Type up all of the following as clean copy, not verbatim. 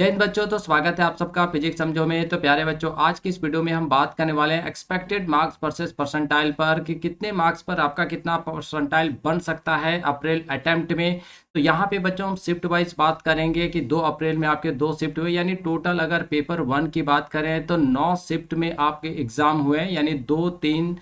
जय हिंद बच्चों। तो स्वागत है आप सबका फिजिक्स समझो में। तो प्यारे बच्चों, आज की इस वीडियो में हम बात करने वाले हैं एक्सपेक्टेड मार्क्स वर्सेस परसेंटाइल पर कि कितने मार्क्स पर आपका कितना परसेंटाइल बन सकता है अप्रैल अटेम्प्ट में। तो यहाँ पे बच्चों हम शिफ्ट वाइज बात करेंगे कि 2 अप्रैल में आपके 2 शिफ्ट हुए, यानी टोटल अगर पेपर 1 की बात करें तो 9 शिफ्ट में आपके एग्जाम हुए हैं, यानी 2, 3,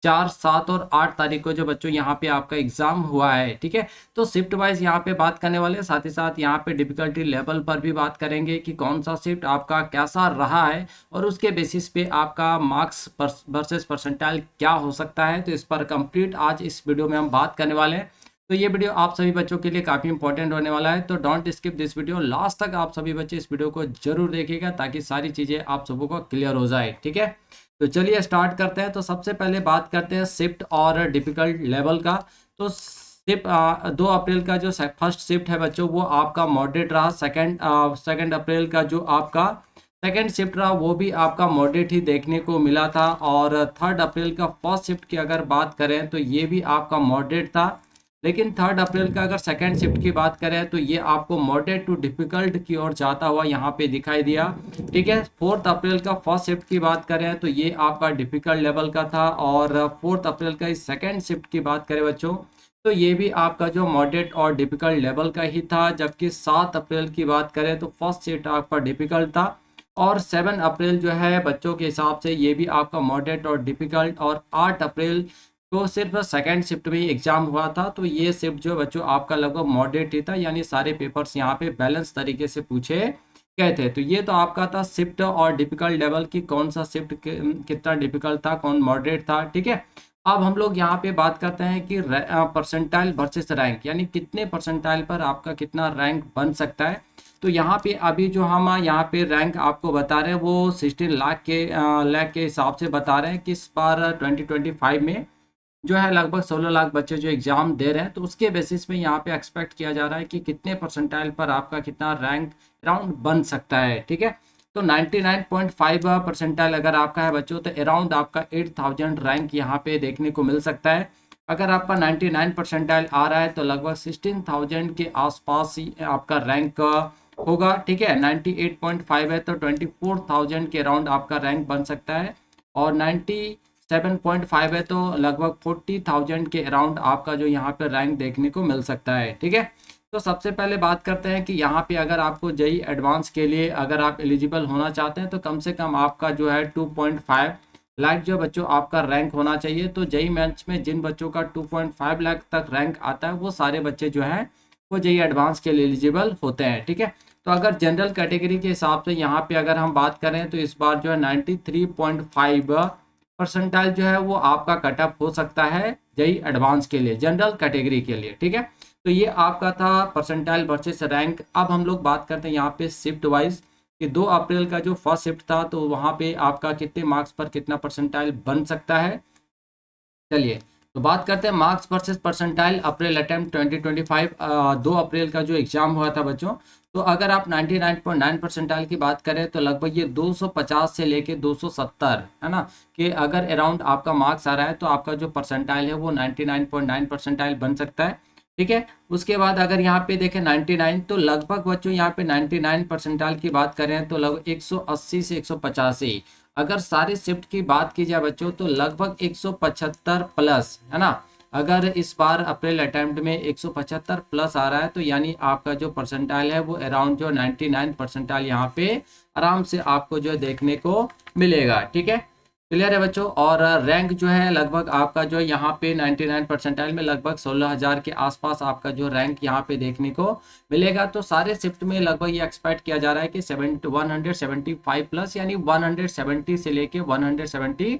4, 7 और 8 तारीख को जो बच्चों यहाँ पे आपका एग्जाम हुआ है। ठीक है, तो शिफ्ट वाइज यहाँ पे बात करने वाले हैं, साथ ही साथ यहाँ पे डिफिकल्टी लेवल पर भी बात करेंगे कि कौन सा शिफ्ट आपका कैसा रहा है और उसके बेसिस पे आपका मार्क्स वर्सेस परसेंटाइल क्या हो सकता है। तो इस पर कंप्लीट आज इस वीडियो में हम बात करने वाले हैं। तो ये वीडियो आप सभी बच्चों के लिए काफ़ी इंपॉर्टेंट होने वाला है, तो don't skip this video, last तक आप सभी बच्चे इस वीडियो को जरूर देखिएगा ताकि सारी चीज़ें आप सबों को क्लियर हो जाए। ठीक है, तो चलिए स्टार्ट करते हैं। तो सबसे पहले बात करते हैं शिफ्ट और डिफिकल्ट लेवल का। तो शिफ्ट 2 अप्रैल का जो फर्स्ट शिफ्ट है बच्चों वो आपका मॉडरेट रहा। सेकंड अप्रैल का जो आपका सेकंड शिफ्ट रहा वो भी आपका मॉडरेट ही देखने को मिला था। और थर्ड अप्रैल का फर्स्ट शिफ्ट की अगर बात करें तो ये भी आपका मॉडरेट था। लेकिन थर्ड अप्रैल का अगर सेकंड शिफ्ट की बात करें तो ये आपको मॉडरेट टू डिफिकल्ट की ओर जाता हुआ यहाँ पे दिखाई दिया। ठीक है, फोर्थ अप्रैल का फर्स्ट शिफ्ट की बात करें तो ये आपका डिफिकल्ट लेवल का था। और फोर्थ अप्रैल का इस सेकंड शिफ्ट की बात करें बच्चों तो ये भी आपका जो मॉडरेट और डिफिकल्ट लेवल का ही था। जबकि 7 अप्रैल की बात करें तो फर्स्ट शिफ्ट आपका डिफिकल्ट था। और 7 अप्रैल जो है बच्चों के हिसाब से ये भी आपका मॉडरेट और डिफिकल्ट। और 8 अप्रैल तो सिर्फ सेकंड शिफ्ट में ही एग्जाम हुआ था, तो ये शिफ्ट जो बच्चों आपका लगभग मॉडरेट ही था, यानी सारे पेपर्स यहाँ पे बैलेंस तरीके से पूछे गए थे। तो ये तो आपका था शिफ्ट और डिफिकल्ट लेवल की कौन सा शिफ्ट कितना डिफिकल्ट था, कौन मॉडरेट था। ठीक है, अब हम लोग यहाँ पे बात करते हैं कि परसेंटाइल वर्सेस रैंक, यानी कितने परसेंटाइल पर आपका कितना रैंक बन सकता है। तो यहाँ पे अभी जो हम यहाँ पे रैंक आपको बता रहे हैं वो 16 लाख के हिसाब से बता रहे हैं कि इस बार 2025 में जो है लगभग 16 लाख बच्चे जो एग्जाम दे रहे हैं। तो उसके बेसिस में यहाँ पे एक्सपेक्ट किया जा रहा है कि कितने परसेंटाइल पर आपका कितना रैंक अराउंड बन सकता है। ठीक है, तो 99.5 परसेंटाइल अगर आपका है बच्चों तो अराउंड आपका 8000 रैंक यहाँ पे देखने को मिल सकता है। अगर आपका 99 परसेंटाइल आ रहा है तो लगभग 16,000 के आसपास ही आपका रैंक होगा। ठीक है, 98.5 है तो 24,000 के अराउंड आपका रैंक बन सकता है। और 97.5 है तो लगभग 40,000 के अराउंड आपका जो यहाँ पे रैंक देखने को मिल सकता है। ठीक है, तो सबसे पहले बात करते हैं कि यहाँ पे अगर आपको जेई एडवांस के लिए अगर आप एलिजिबल होना चाहते हैं तो कम से कम आपका जो है 2.5 लाख जो बच्चों आपका रैंक होना चाहिए। तो जेई मेंस में जिन बच्चों का 2.5 लाख तक रैंक आता है वो सारे बच्चे जो हैं वो जेई एडवांस के लिए एलिजिबल होते हैं। ठीक है, तो अगर जनरल कैटेगरी के हिसाब से यहाँ पे अगर हम बात करें तो इस बार जो है 93.5 परसेंटाइल जो है वो आपका कटअप हो सकता है जेई एडवांस के लिए, जनरल कैटेगरी के लिए। ठीक है, तो ये आपका था परसेंटाइल वर्सेस रैंक। अब हम लोग बात करते हैं यहाँ पे शिफ्ट वाइज कि 2 अप्रैल का जो फर्स्ट शिफ्ट था तो वहाँ पे आपका कितने मार्क्स पर कितना परसेंटाइल बन सकता है। चलिए तो बात करते हैं मार्क्स वर्सेस परसेंटाइल अप्रैल अटेम्प्ट 2025। 2 अप्रैल का जो एग्जाम हुआ था बच्चों, तो अगर आप 99.9 परसेंटाइल की बात करें तो लगभग ये 250 से लेके 270 है ना कि अगर अराउंड आपका मार्क्स आ रहा है तो आपका जो परसेंटाइल है वो 99.9 परसेंटाइल बन सकता है। ठीक है, उसके बाद अगर यहाँ पे देखें 99 तो लगभग बच्चों यहाँ पे 99 परसेंटाइल की बात करें तो लगभग 180 से 185। अगर सारे शिफ्ट की बात की जाए बच्चों तो लगभग 175 प्लस है ना। अगर इस बार अप्रैल अटेम्प्ट में 175 प्लस आ रहा है तो यानी आपका जो परसेंटाइल है वो अराउंड जो 99 परसेंटाइल यहाँ पे आराम से आपको जो देखने को मिलेगा। ठीक है, क्लियर है बच्चों। और रैंक जो है लगभग आपका जो यहाँ पे 99 परसेंटाइल में लगभग 16,000 के आसपास आपका जो रैंक यहाँ पे देखने को मिलेगा। तो सारे शिफ्ट में लगभग ये एक्सपेक्ट किया जा रहा है कि 175 प्लस, यानी 170 से लेके 175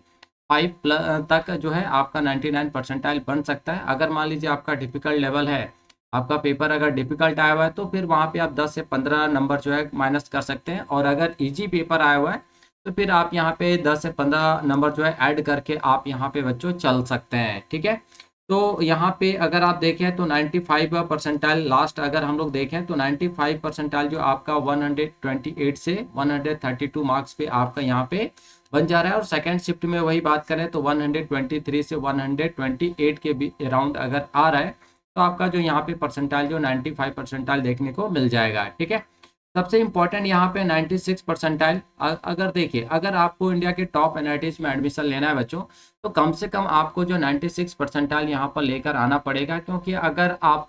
प्लस तक जो है आपका 99 परसेंटाइल बन सकता है। अगर मान लीजिए आपका डिफिकल्ट लेवल है, आपका पेपर अगर डिफिकल्ट आया हुआ है तो फिर वहाँ पे आप 10 से 15 नंबर जो है माइनस कर सकते हैं। और अगर इजी पेपर आया हुआ है तो फिर आप यहाँ पे 10 से 15 नंबर जो है ऐड करके आप यहाँ पे बच्चों चल सकते हैं। ठीक है, तो यहाँ पे अगर आप देखें तो 95 परसेंटाइल लास्ट अगर हम लोग देखें तो 95 परसेंटाइल जो आपका 128 से 132 मार्क्स पे आपका यहाँ पे बन जा रहा है। और सेकंड शिफ्ट में वही बात करें तो 123 से 128 के भी अराउंड अगर आ रहा है तो आपका जो यहाँ पे परसेंटाइल जो 95 परसेंटाइल देखने को मिल जाएगा। ठीक है, सबसे इम्पोर्टेंट यहाँ पे 96 परसेंटाइल। अगर देखिए, अगर आपको इंडिया के टॉप एनआईटीज में एडमिशन लेना है बच्चों, तो कम से कम आपको जो 96 परसेंटाइल यहाँ पर लेकर आना पड़ेगा, क्योंकि अगर आप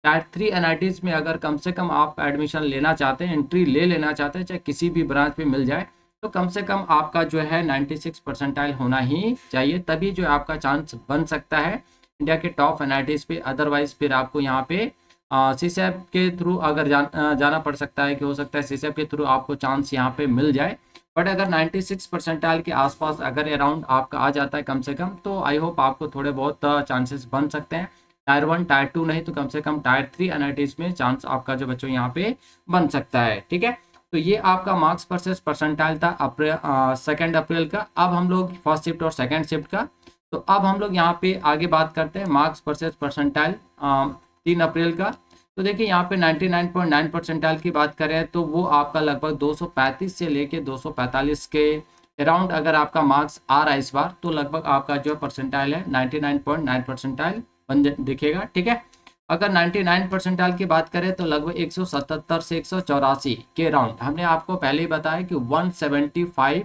टायर 3 एनआईटीज में अगर कम से कम आप एडमिशन लेना चाहते हैं, एंट्री ले लेना चाहते हैं, चाहे किसी भी ब्रांच में मिल जाए, तो कम से कम आपका जो है 96 परसेंटाइल होना ही चाहिए, तभी जो आपका चांस बन सकता है इंडिया के टॉप एनआईटीज पे। अदरवाइज फिर आपको यहाँ पे सीसैप के थ्रू अगर जाना पड़ सकता है, कि हो सकता है सीसैप के थ्रू आपको चांस यहाँ पे मिल जाए। बट अगर 96 परसेंटाइल के आसपास अगर अराउंड आपका आ जाता है कम से कम, तो आई होप आपको थोड़े बहुत चांसेस बन सकते हैं। टायर 1 टायर 2 नहीं तो कम से कम टायर 3 एनआईटीज में चांस आपका जो बच्चों यहाँ पे बन सकता है। ठीक है, तो ये आपका मार्क्स वर्सेस परसेंटाइल था 2 अप्रैल का। अब हम लोग फर्स्ट शिफ्ट और सेकेंड शिफ्ट का, तो अब हम लोग यहाँ पे आगे बात करते हैं मार्क्स वर्सेस परसेंटाइल 3 अप्रैल का। तो देखिए यहाँ पे 99.9 परसेंटाइल की बात करें तो वो आपका लगभग 235 से लेके 245 के अराउंड अगर आपका मार्क्स आ रहा है इस बार, तो लगभग आपका जो परसेंटाइल है 99.9 परसेंटाइल दिखेगा। ठीक है, अगर 99 परसेंटाइल की बात करें तो लगभग 177 से 184 के अराउंड, हमने आपको पहले ही बताया कि 175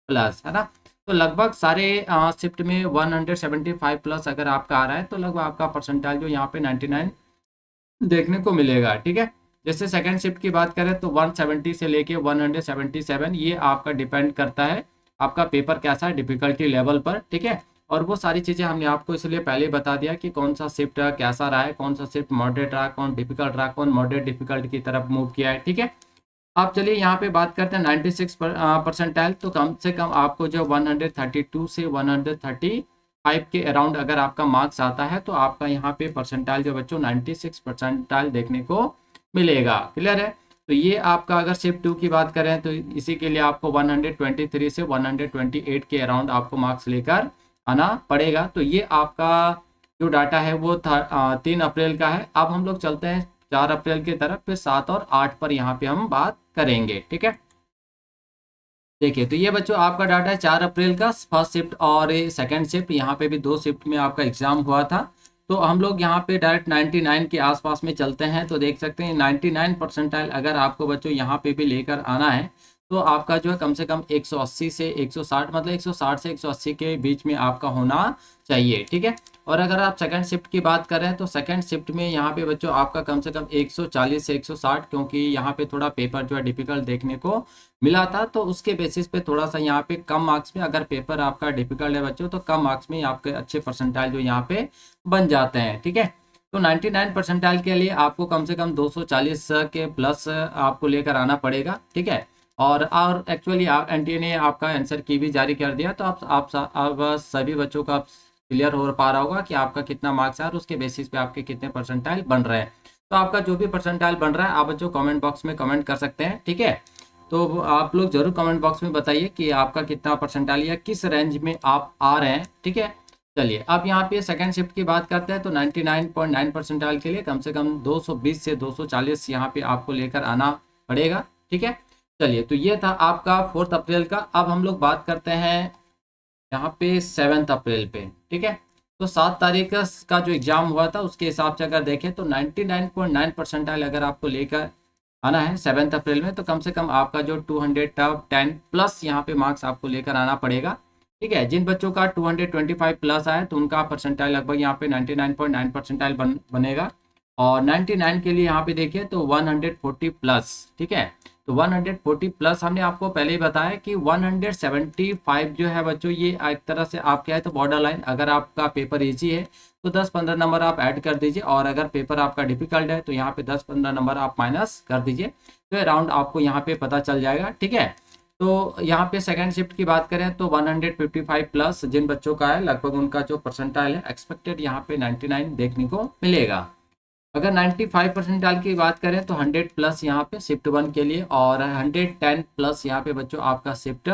प्लस है ना, तो लगभग सारे शिफ्ट में 175 प्लस अगर आपका आ रहा है, तो लगभग आपका परसेंटाइल जो यहाँ पे 99 देखने को मिलेगा। ठीक है, जैसे सेकंड शिफ्ट की बात करें तो 170 से लेके 177, ये आपका डिपेंड करता है आपका पेपर कैसा है डिफिकल्टी लेवल पर। ठीक है, और वो सारी चीज़ें हमने आपको इसलिए पहले ही बता दिया कि कौन सा शिफ्ट कैसा रहा है, कौन सा शिफ्ट मॉडरेट रहा, कौन डिफिकल्ट रहा, कौन मॉडरेट डिफिकल्ट की तरफ मूव किया है। ठीक है, आप चलिए यहाँ पे बात करते हैं 96 परसेंटाइल। तो कम से कम आपको जो 132 से 135 के अराउंड अगर आपका मार्क्स आता है, तो आपका यहाँ पे परसेंटाइल जो बच्चों 96 परसेंटाइल देखने को मिलेगा। क्लियर है, तो ये आपका अगर शिफ्ट 2 की बात करें तो इसी के लिए आपको 123 से 128 के अराउंड आपको मार्क्स लेकर आना पड़ेगा। तो ये आपका जो डाटा है वो 3 अप्रैल का है। अब हम लोग चलते हैं 4 अप्रैल की तरफ, फिर 7 और 8 पर यहाँ पे हम बात करेंगे। ठीक है, देखिए तो ये बच्चों आपका डाटा है 4 अप्रैल का, फर्स्ट शिफ्ट और सेकंड शिफ्ट, यहाँ पे भी 2 शिफ्ट में आपका एग्जाम हुआ था। तो हम लोग यहाँ पे डायरेक्ट 99 के आसपास में चलते हैं, तो देख सकते हैं 99 परसेंटाइल अगर आपको बच्चों यहाँ पे भी लेकर आना है, तो आपका जो है कम से कम 180 से 160, मतलब 160 से 180 के बीच में आपका होना चाहिए। ठीक है, और अगर आप सेकंड शिफ्ट की बात करें तो सेकंड शिफ्ट में यहाँ पे बच्चों आपका कम से कम 140 से 160, क्योंकि यहाँ पे थोड़ा पेपर जो है डिफिकल्ट देखने को मिला था, तो उसके बेसिस पे थोड़ा सा यहाँ पे कम मार्क्स में, अगर पेपर आपका डिफिकल्ट है बच्चों तो कम मार्क्स में आपके अच्छे परसेंटाइल जो यहाँ पे बन जाते हैं। ठीक है, तो 99 परसेंटाइल के लिए आपको कम से कम 240 के प्लस आपको लेकर आना पड़ेगा। ठीक है, और एक्चुअली आप एनटीए ने आपका आंसर की भी जारी कर दिया, तो आप सभी बच्चों का क्लियर हो पा रहा होगा कि आपका कितना मार्क्स है और उसके बेसिस पे आपके कितने परसेंटाइल बन रहे हैं। तो आपका जो भी परसेंटाइल बन रहा है आप बच्चों कमेंट बॉक्स में कमेंट कर सकते हैं। ठीक है, तो आप लोग जरूर कमेंट बॉक्स में बताइए कि आपका कितना परसेंटाइल या किस रेंज में आप आ रहे हैं। ठीक है, चलिए अब यहाँ पे सेकंड शिफ्ट की बात करते हैं, तो 99.9 परसेंटाइल के लिए कम से कम 220 से 240 यहाँ पे आपको लेकर आना पड़ेगा। ठीक है, चलिए तो ये था आपका 4 अप्रैल का। अब हम लोग बात करते हैं यहाँ पे 7 अप्रैल पे। ठीक है, तो 7 तारीख का जो एग्जाम हुआ था उसके हिसाब से अगर देखें तो 99.9 परसेंटाइल अगर आपको लेकर आना है 7 अप्रैल में, तो कम से कम आपका जो 210 प्लस यहाँ पे मार्क्स आपको लेकर आना पड़ेगा। ठीक है, जिन बच्चों का 225 प्लस आए तो उनका परसेंटाइल लगभग यहाँ पे 99.9 परसेंटाइल बनेगा। और 99 के लिए यहाँ पे देखिए तो 140 प्लस। ठीक है, तो 140 प्लस हमने आपको पहले ही बताया कि 175 जो है बच्चों ये एक तरह से आप क्या है तो बॉर्डर लाइन, अगर आपका पेपर इजी है तो 10-15 नंबर आप ऐड कर दीजिए, और अगर पेपर आपका डिफिकल्ट है तो यहाँ पे 10-15 नंबर आप माइनस कर दीजिए, तो अराउंड आपको यहाँ पे पता चल जाएगा। ठीक है, तो यहाँ पे सेकंड शिफ्ट की बात करें तो 155 प्लस जिन बच्चों का है लगभग उनका जो परसेंटाइल है एक्सपेक्टेड यहाँ पे 99 देखने को मिलेगा। अगर 95 परसेंटाइल की बात करें तो 100 प्लस यहाँ पे शिफ्ट 1 के लिए, और 110 प्लस यहाँ पे बच्चों आपका शिफ्ट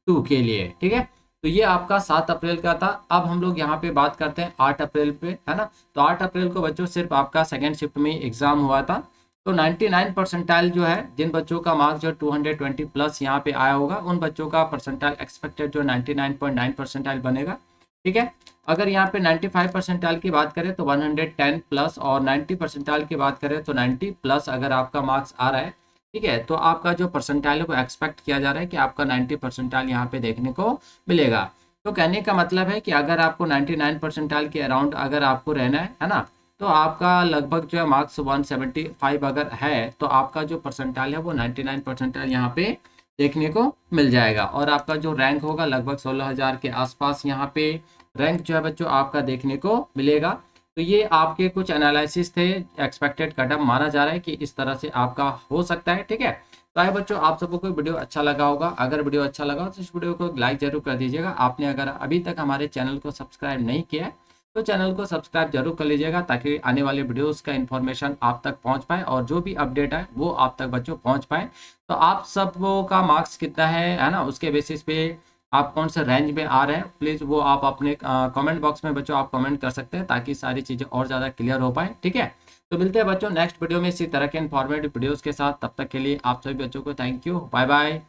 2 के लिए। ठीक है, तो ये आपका 7 अप्रैल का था। अब हम लोग यहाँ पे बात करते हैं 8 अप्रैल पे, है ना। तो 8 अप्रैल को बच्चों सिर्फ आपका सेकेंड शिफ्ट में एग्जाम हुआ था। तो 99 परसेंटाइल जो है, जिन बच्चों का मार्क्स जो 220 प्लस यहाँ पे आया होगा उन बच्चों का परसेंटाइल एक्सपेक्टेड जो 99.9 परसेंटाइल बनेगा। ठीक है, अगर यहाँ पे 95 परसेंटाइल की बात करें तो 110 प्लस, और 90 परसेंटाइल की बात करें तो 90 प्लस अगर आपका मार्क्स आ रहा है ठीक है, तो आपका जो परसेंटाइल है वो एक्सपेक्ट किया जा रहा है कि आपका 90 परसेंटाइल यहाँ पे देखने को मिलेगा। तो कहने का मतलब है कि अगर आपको 99 परसेंटाइल के अराउंड अगर आपको रहना है ना, तो आपका लगभग जो है मार्क्स 175 अगर है, तो आपका जो परसेंटाइल है वो 99 परसेंटाइल यहाँ पे देखने को मिल जाएगा, और आपका जो रैंक होगा लगभग 16,000 के आसपास यहाँ पे रैंक जो है बच्चों आपका देखने को मिलेगा। तो ये आपके कुछ एनालिसिस थे, एक्सपेक्टेड कटअप माना जा रहा है कि इस तरह से आपका हो सकता है। ठीक है, तो आए बच्चों, आप सबको कोई वीडियो अच्छा लगा होगा, अगर वीडियो अच्छा लगा तो इस वीडियो को लाइक जरूर कर दीजिएगा। आपने अगर अभी तक हमारे चैनल को सब्सक्राइब नहीं किया है तो चैनल को सब्सक्राइब जरूर कर लीजिएगा, ताकि आने वाले वीडियोस का इन्फॉर्मेशन आप तक पहुंच पाए और जो भी अपडेट है वो आप तक बच्चों पहुंच पाए। तो आप सबको का मार्क्स कितना है ना, उसके बेसिस पे आप कौन से रेंज में आ रहे हैं, प्लीज़ वो आप अपने कमेंट बॉक्स में बच्चों आप कमेंट कर सकते हैं, ताकि सारी चीज़ें और ज़्यादा क्लियर हो पाए। ठीक है, तो मिलते हैं बच्चों नेक्स्ट वीडियो में इसी तरह के इन्फॉर्मेटिव वीडियोस के साथ। तब तक के लिए आप सभी बच्चों को थैंक यू, बाय बाय।